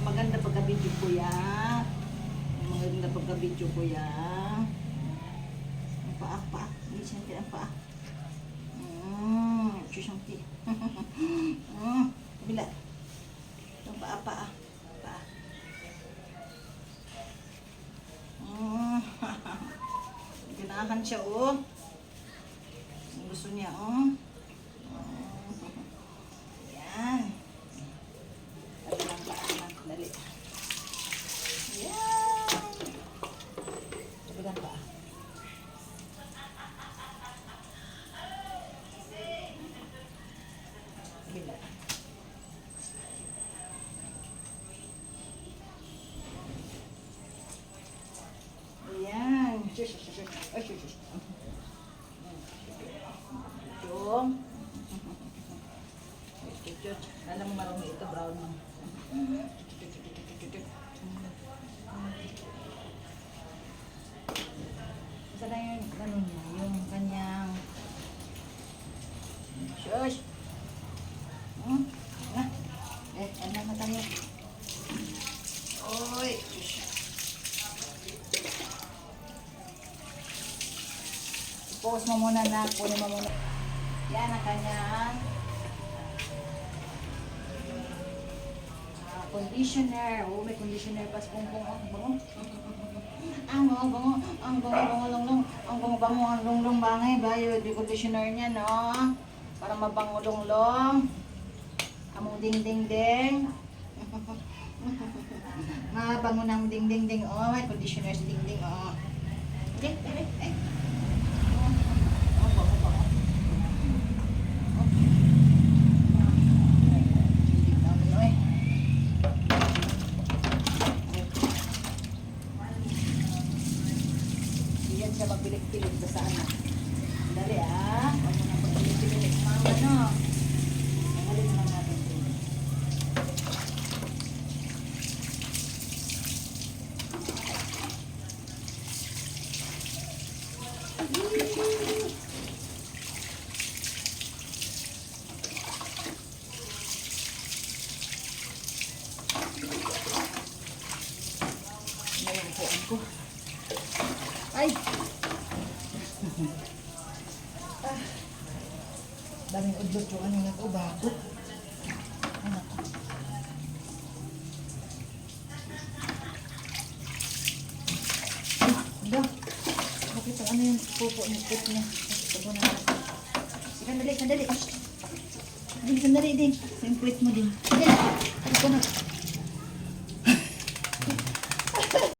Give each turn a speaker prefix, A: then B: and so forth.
A: maganda pagka-video ko yan. Maganda pagka-video ko yan. Ang paa. Hindi siyempre ang paa. Siyempre. Kabila. Ang paa. Ganahan siya, oh. Gusto niya, oh. Yan. Dali. Yan. Kabilang pa. Kabila. Ayan. Alam mo marami ito, brown mo. Isa lang yung ganun niya, yung kanyang shush. Ano na tayo? Oy, shush. I-pause mo muna na, kunin mo muna. Yan ang kanyang conditioner. Oh, may conditioner pa sa pungpong. Ang bango bangay ba yung conditioner niya, no? Para mabango longlong. Among ding. Mabango ng ding. Oh, may conditioner sa ding. Oh. Okay. Siya magpilit-pilit sa sana. Dali, huwag mo na pagpilit-pilit. Mama, no? Nangalin naman natin ito. Mayroon ko. Ay! Daming udlot yung ano nag-ubago. Ano ko? Ito. Bakit ang ano yung pupo ng put niya? Ito na natin. Sandali. Sandali din. Yung puwit mo din. Ito na.